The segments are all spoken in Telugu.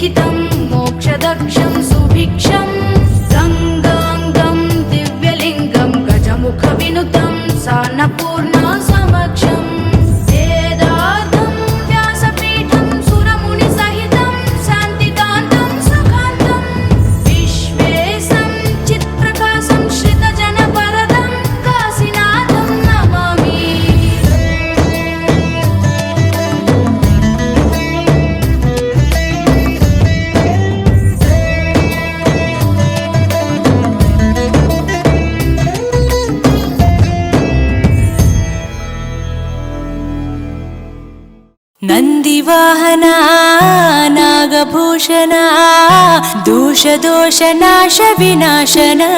లిఖితం మోక్షదక్షం సుభిక్షం గంగాంగం దివ్యలింగం గజముఖ వినుతం సాన్నపూర్ణ సమక్షం వేదార్థం వ్యాసపీఠం సురముని సహితం శాంతికాంతం సుఖాంతం విశ్వేశం చిత్ప్రకాశం శ్రితజన వరదం కాశీనాథం నమామి. నందివాహనా నాగభూషణా దోషదోషనాశ వినాశనా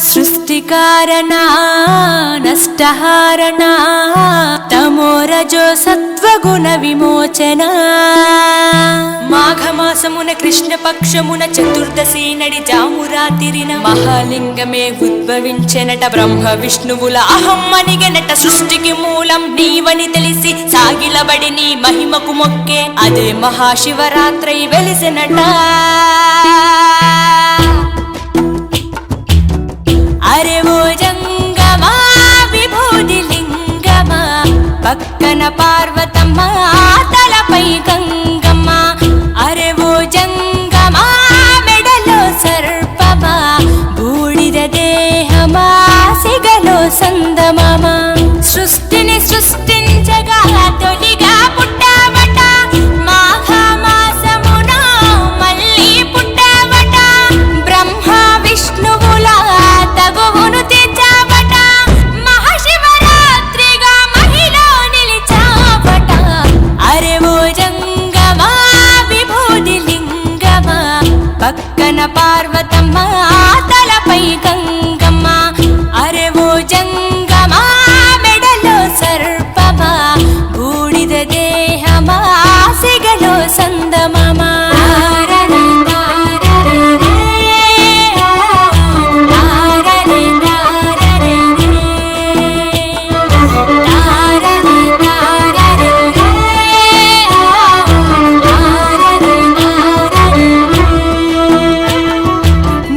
సృష్టికారణా నష్టహారణా తమోరజో సత్వగుణ విమోచనా. మాఘమాసమున కృష్ణపక్షమున చతుర్దశి నడి జామురాతిరిన మహాలింగమే ఉద్భవించెనట. బ్రహ్మ విష్ణువుల అహం అనిగెనట. సృష్టికి మూలం నీవని తెలిసి సాగిలబడి నీ మహిమకు మొక్కే అదే మహాశివరాత్రి వెలిసినట. అరే ఓ జంగమా విభూది లింగమా పక్కన పార్వతమ్మ తలపై గంగమ్మ. అరే ఓ జంగమా మెడలో సర్పమా బూడిద దేహమా సిగలో సందమామ. సృష్టిని సృష్టించగా తొలిగా పుట్టావట. మాఘమాసమున మళ్ళీ పుట్టావట. బ్రహ్మ విష్ణువుల తగువును తీర్చావట. మహాశివరాత్రిగా మహిలో నిలిచావట. అరే ఓ జంగమా విభూది లింగమా పక్కన పార్వతమ్మ తలపై గంగమ్మ. అరే ఓ జంగమా మెడలో సర్పమా బూడిద దేహమా సిగలో సందమామ.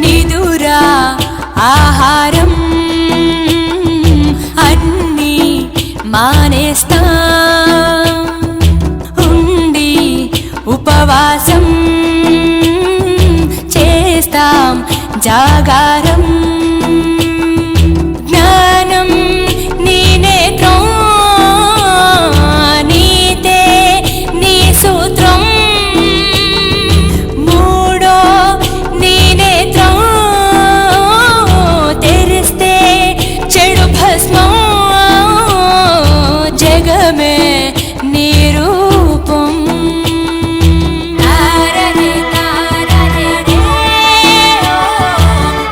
నిదురా ఆహారం అన్నీ మానేస్తా ఉండి ఉపవాసం చేస్తాం జాగారం. జ్ఞానం నీ నేత్రం నీతే నీ సూత్రం. మూడో నీ నేత్రం తెరిస్తే చెడు భస్మం. జగమే నీ రూపం. తారరే తారరే రే ఓ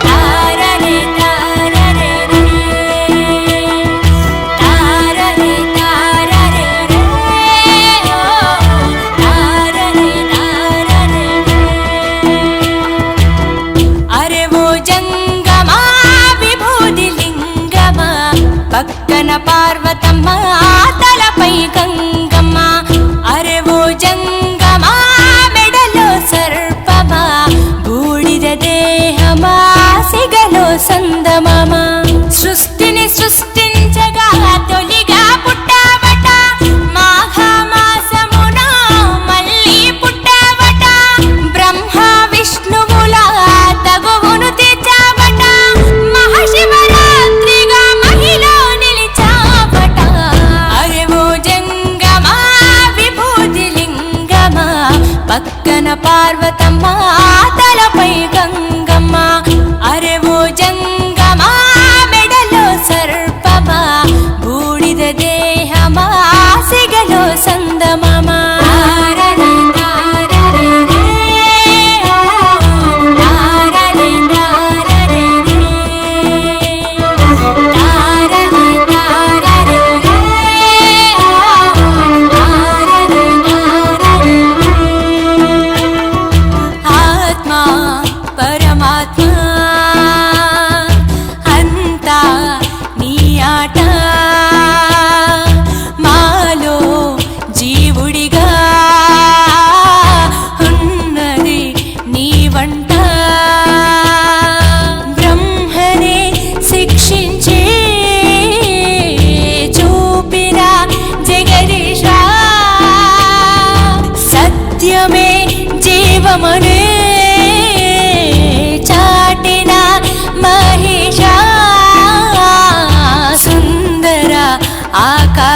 తారరే తారరే రే తారరే తారరే రే ఓ తారరే తారరే రే. అరే ఓ జంగమా విభూది లింగమా పక్కన పార్వతమ్మ తలపై గంగమ్మ. అరే ఓ జంగమా మెడలో సర్పమా బూడిద దేహమా సిగలో సందమామ. సృష్టిని సృష్టించగా తొలిగా పుట్టావట. మాఘమాసమున మళ్ళీ పుట్టావట. బ్రహ్మ విష్ణువుల తగువును తీర్చావట. మహాశివరాత్రిగా మహిలో నిలిచావట. అరే ఓ జంగమా విభూతి లింగమా పక్కన పార్వతమ్మ తలపై గంగమ్మ. అరే ఓ జంగమా ఆకాశ